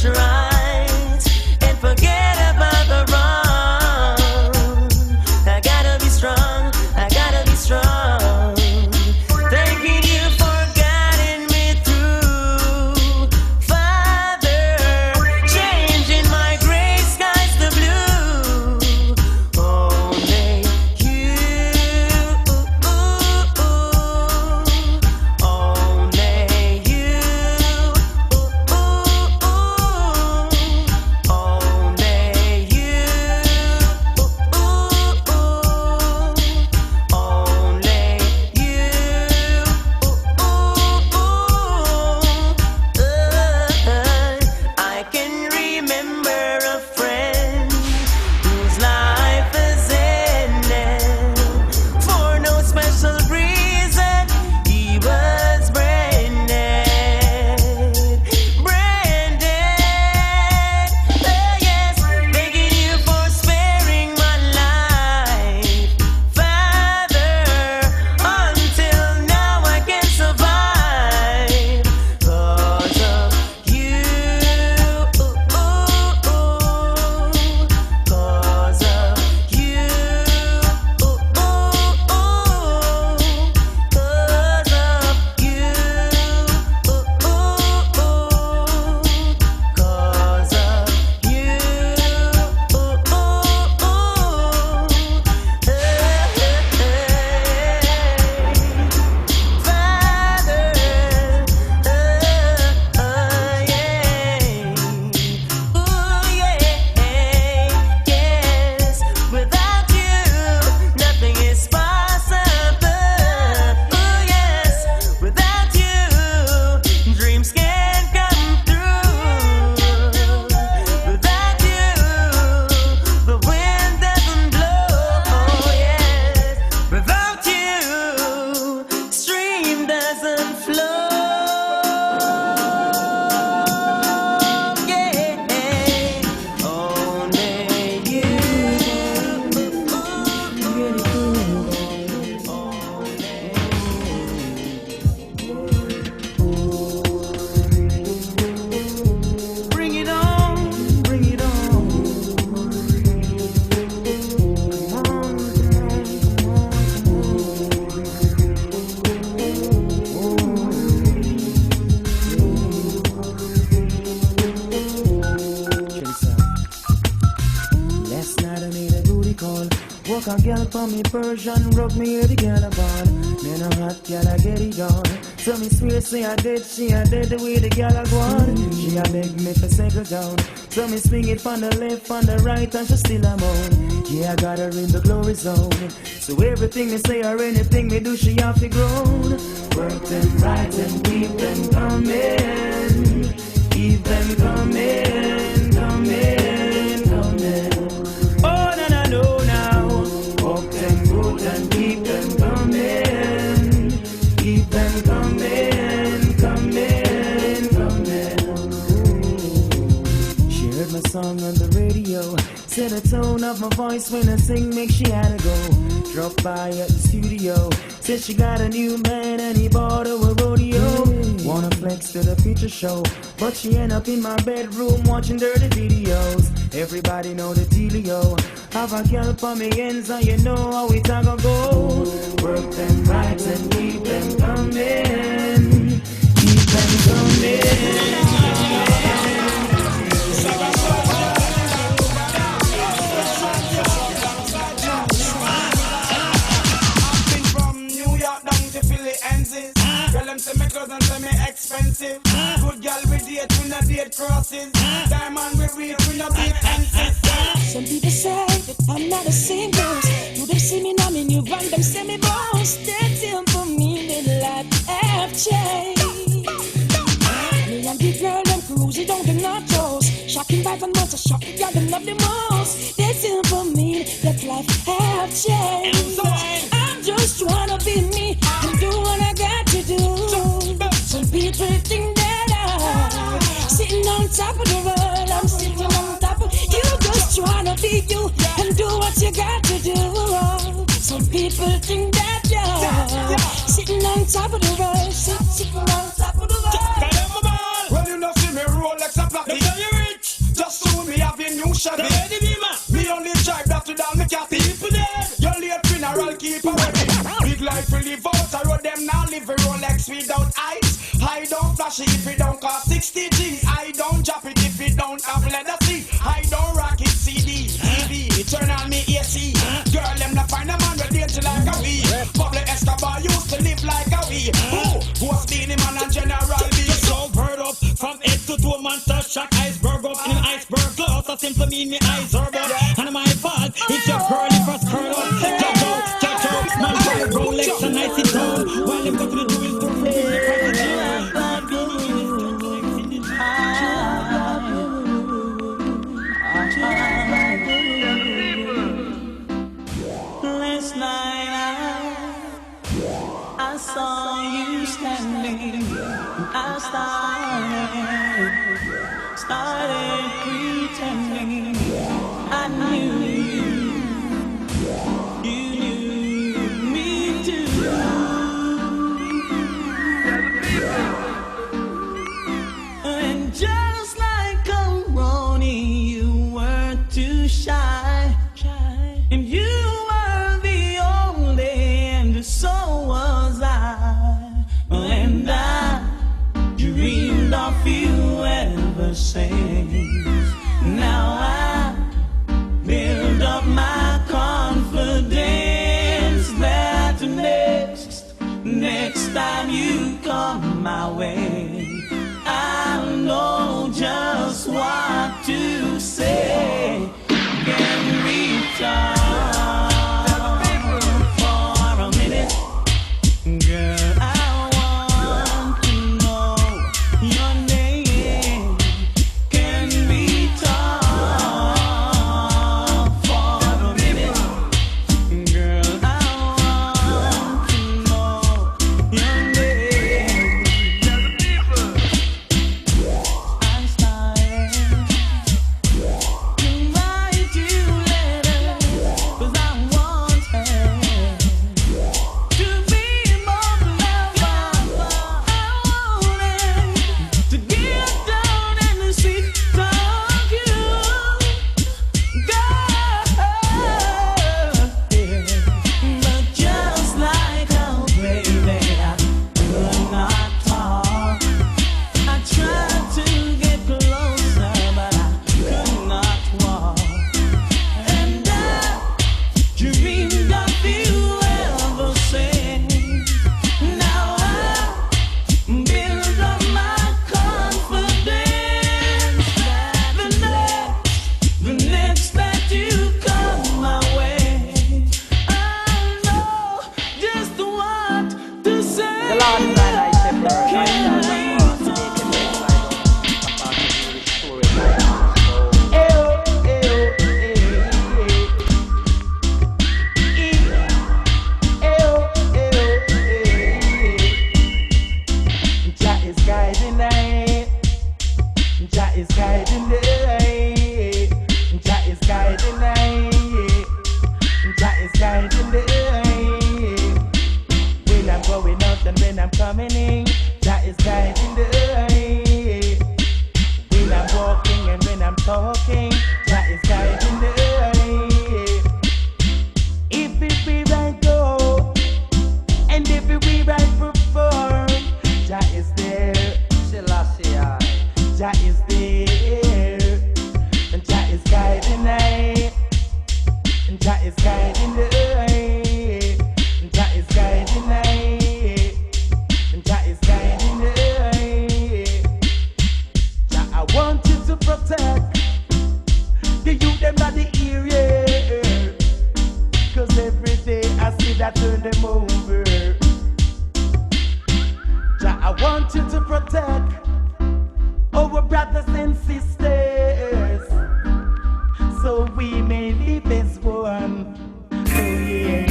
Right and forget about the wrong. girl for me Persian, rock me hear the girl about. Me no hot girl, I get it on. So me swear, say I dead, she a dead the way the girl I go on. She a beg me for settle down. So me swing it from the left, from the right, and she still a moan. Yeah, I got her in the glory zone. So everything me say or anything me do, she have to grown. Work them right and keep them coming. Keep them coming, coming, coming. Oh, no, no, no, now. Walk them good and keep them coming. Keep them coming, coming, coming. She heard my song on the radio. Said the tone of my voice when I sing makes she had to go. Drop by at the studio. Said she got a new man and he bought her a rodeo. Wanna flex to the future show, but she end up in my bedroom watching dirty videos. Everybody know the dealio. Have a girl for me ends and you know how it a go. Work them right and keep them coming. Keep them coming. Girl, them say me clothes and say me expensive. Good girl we date, we not date crosses. Diamond we read, we not beat ancestors. Some people say that I'm not a single. Do them see me now, me new brand, them say me boss. That's him for me, little life have changed. Me and the girl, them cruising down the nachos. Shocking vibe and monster, shocking girl, them love the most. That's him for me, that life have changed. I'm just trying to be me and do what I got to do. Some people think that I'm sitting on top of the world. I'm sitting on top of you, just trying to be you and do what you got to do. Some people think that you're sitting on top of the world, sitting on top of the world. Well, you know see me Rolex and platinum. You rich, just soon me have a new Chevy. Me only drive that to down me catty. Your late funeral keep a wedding. Big life we live out, I road them now live a Rolex without ice. I don't flash it if it don't cost 60 G's. I don't drop it if it don't have leather seat. I don't rock it CD. Turn on me AC. Girl, them not find a man with danger like a we. Pablo Escobar used to live like a we. Who was the man and General B. So bird up from head to toe, man touch shock iceberg up in an iceberg cloud. So simple mean me eyes herb up. And my fault, it's your girl if I skirt up. Judge out, man try Rolex and I sit down. While them go to the do is to Last night I saw you standing. I started pretending I knew you knew me too. And just like a Ronnie, you were too shy. And you were the only, and so was I. And I dreamed of you ever since. Now I build up my confidence that next time you come my way, I'll know just what to say. Can reach out. guiding light. Jah is guiding light. Jah is guiding light. Jah is guiding light. When I'm going out and when I'm coming in, Jah is guiding light. When I'm walking and when I'm talking, Jah is guiding light. If it be right go, and if it be right perform, Jah is there. Jah is there, and Jah is guiding light, and Jah is guiding light, and Jah is guiding light, and Jah is guiding light. Jah, I want you to protect the youth them at the area, 'cause every day I see that turn them over. Jah, I want you to protect our brothers and sisters, so we may live as one. Oh yeah.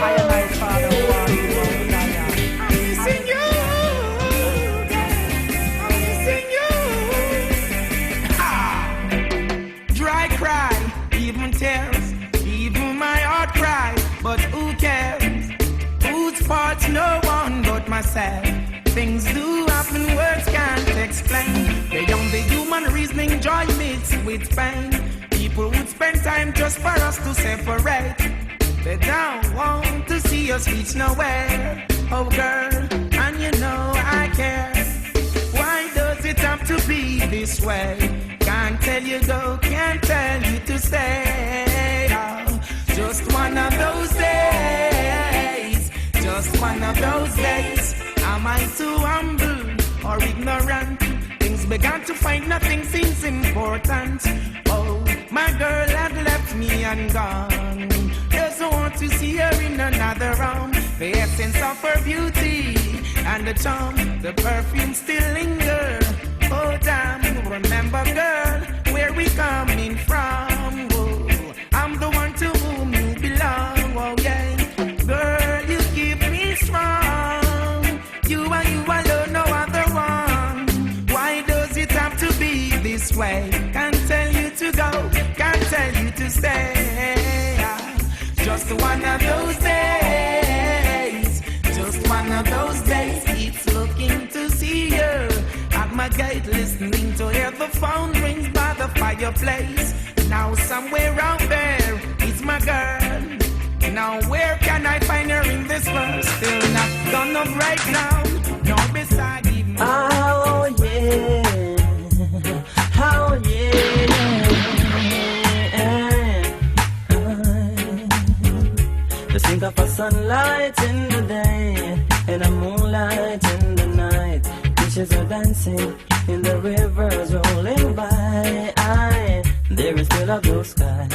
I am my Father who art in heaven. I'm missing you. I'm missing you. Dry cry, even tears, even my heart cry. But who cares? Whose fault's no one but myself. Things do happen, words can't explain. Beyond the human reasoning, joy mixed with pain. People would spend time just for us to separate. They don't want to see us reach nowhere. Oh girl, and you know I care. Why does it have to be this way? Can't tell you go, can't tell you to stay. Oh, just one of those days. Just one of those days. Am I too humble or ignorant? Things began to find nothing seems important. Oh, my girl had left me and gone. Doesn't want to see her in another room. The essence of her beauty and the charm, the perfume still linger. Oh damn, remember girl, where we coming from? Oh, I'm the one to whom you belong. Oh yeah, girl, you keep me strong. You alone, no other one. Why does it have to be this way? Can't tell you to go, can't tell you to stay. Just one of those days. Just one of those days. It's looking to see you at my gate, listening to hear the phone rings by the fireplace. Now somewhere out there is my girl. Now where can I find her in this world? Still not done up right now, nor beside even. Oh yeah, oh yeah. Just think of a sunlight in the day and a moonlight in the night. Fishes are dancing in the rivers rolling by. There is still a blue sky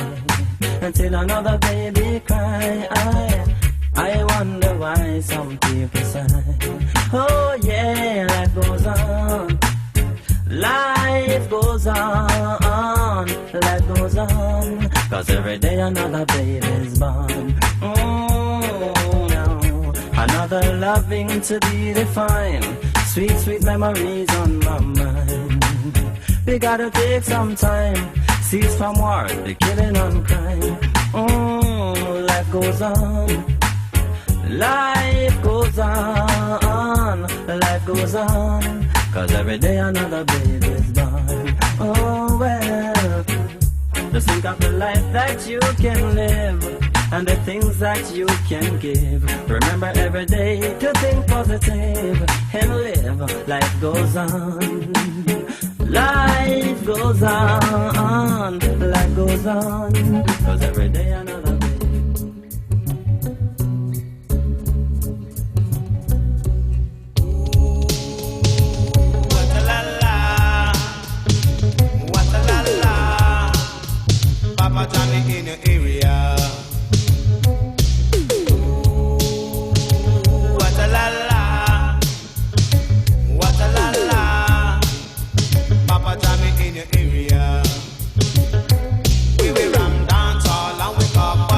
until another baby cry. I wonder why some people sigh. Oh yeah, life goes on. Life goes on. Life goes on. 'Cause every day another baby's born. Oh no, another loving to be defined. Sweet, sweet memories on my mind. We gotta take some time. Cease from war, the killing and crime. Life goes on. Life goes on. Life goes on. 'Cause every day another baby's born. Oh well, just think of the life that you can live and the things that you can give. Remember every day to think positive and live. Life goes on. Life goes on. Life goes on. 'Cause every day another baby. Papa Johnny in your area. What a la la, what a la la. Papa Johnny in your area. We will ram dance all and we come.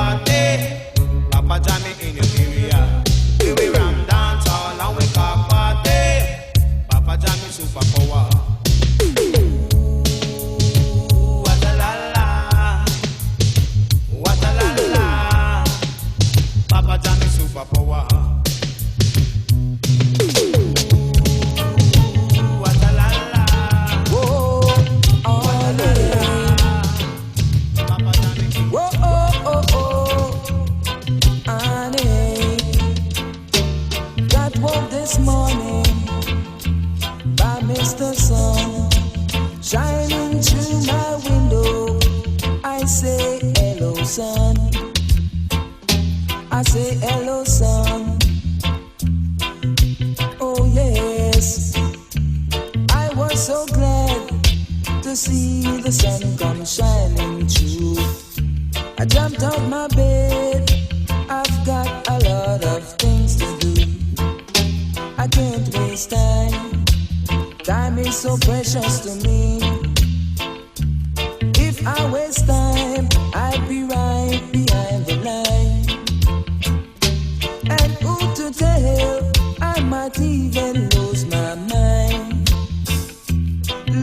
Mr. Sun shining through my window. I say hello, sun. I say hello, sun. Oh yes, I was so glad to see the sun come shining through. I jumped out my bed. I've got a lot of things to do. I can't waste time. Time is so precious to me. If I waste time, I'd be right behind the line. And who to tell? I might even lose my mind.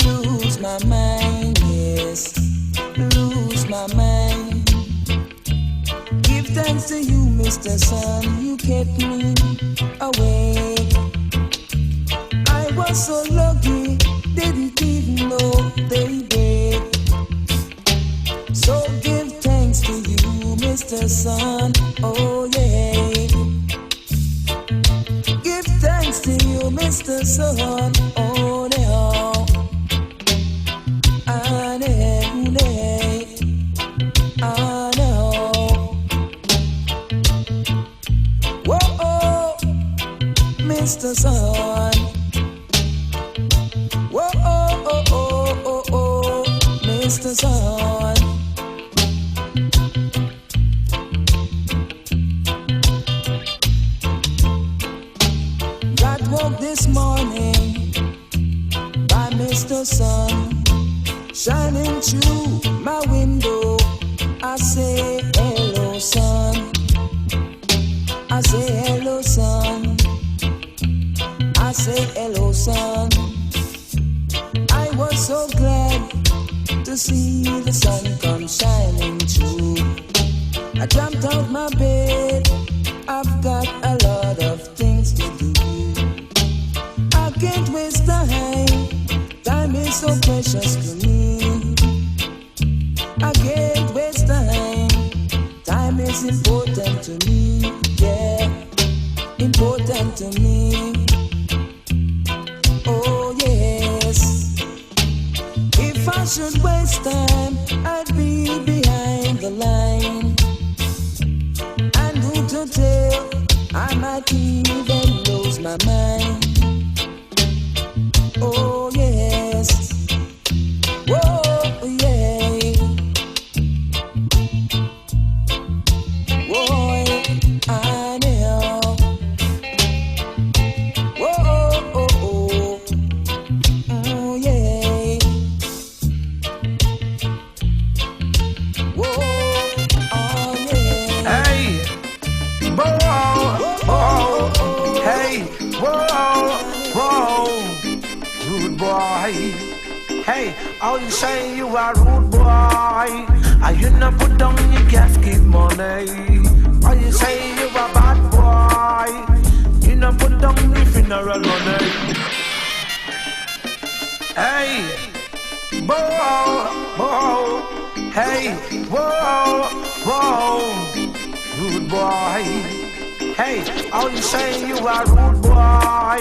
Lose my mind, yes. Lose my mind. Give thanks to you, Mr. Sun. You kept me awake. I was so lucky, didn't even know they break. So give thanks to you, Mr. Sun. Oh yeah. Give thanks to you, Mr. Sun. Oh yeah. I know. Whoa, Mr. Sun. Whoa, Mr. Sun. Got woke this morning by Mr. Sun shining through my window. I say hello, sun. I say hello, sun. I say hello, sun. I was so glad to see the sun come shining through. I jumped out my bed. I've got a lot of things to do. I can't waste time. Time is so precious to me. I can't waste time. Time is important to me. Yeah, important to me. Oh yes. If I should waste time, I'd be behind the line. And who to tell? I might even lose my mind. Oh yes. Whoa, yeah. Whoa, I know. Whoa, oh yeah. Whoa, oh yeah. Hey, whoa, hey, whoa, rude boy. Hey, all you say you are rude boy. Are you not put down your casket money? All you say you are bad boy. You not put down the funeral money. Hey, whoa, hey, whoa, rude boy. Hey, all you say you are rude boy.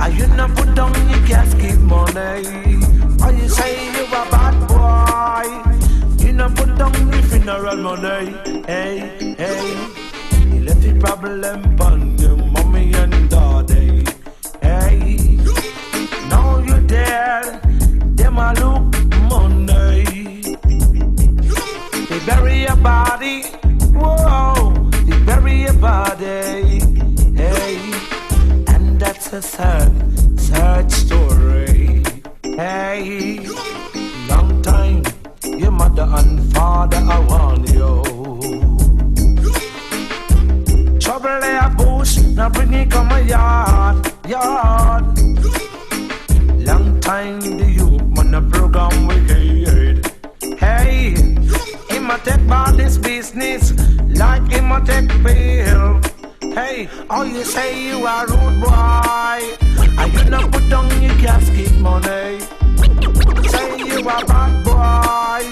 Are you not put down your casket money? All you say you are bad boy. You not put down the funeral money. Hey, you left the problem on your mommy and daddy. Hey, now you there, them a look money. They bury your body, whoa, they bury your body. Hey, and that's a sad story. Hey, long time, your mother and father I warn you. Trouble they a bush, now bring it come a yard. Long time the youth man a program wicked. Hey, him a take about this business like him a take pill. Hey, all you say you are rude boy. And you not put down your casket money. Say you are bad boy.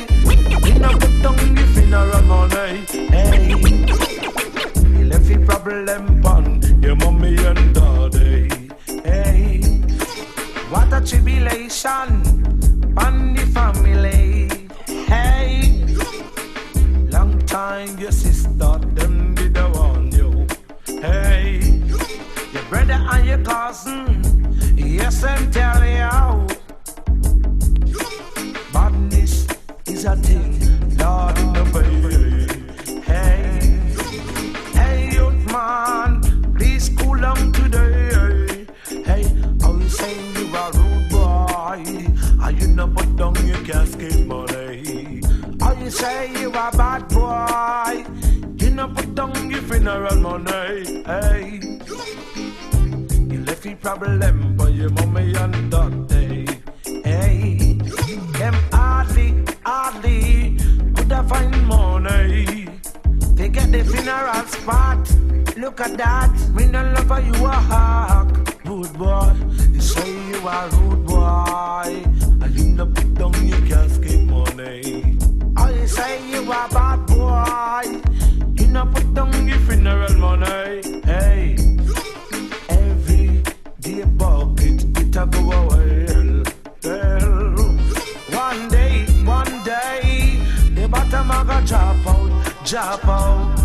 You not put down your funeral money. Hey, you left your problem on your mommy and daddy. Hey, what a tribulation on the family. Hey, long time your sister them did the warn you. Hey, your brother and your cousin, yes, I'm telling you, badness is a thing, Lord in the way. Hey, hey, youth man, please cool down today. Hey, I will say you are rude boy, and you not put down your casket money. I will say you are bad boy, you not put down your funeral money. Hey, you left your problem for your mommy and daddy. Hey, them hardly could have find money. They get the funeral spot. Look at that, me no love how you a hack. Rude boy, you say you are rude boy, and you no put down your casket money. Oh, you say you are bad boy, you no put down your funeral money. Hey, every day bucket it a go well. One day, the bottom a go drop out.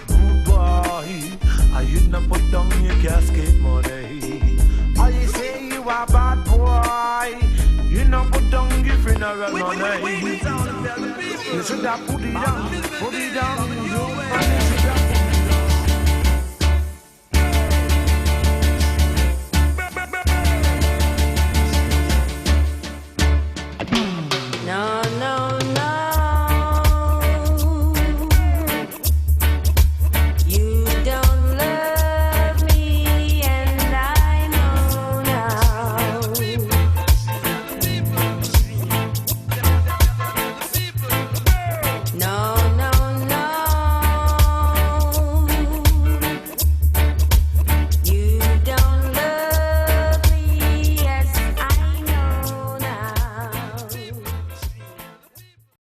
Good boy, and you no put down your casket money. Oh, you say you a bad boy, you no put down your funeral money. You should have put it down,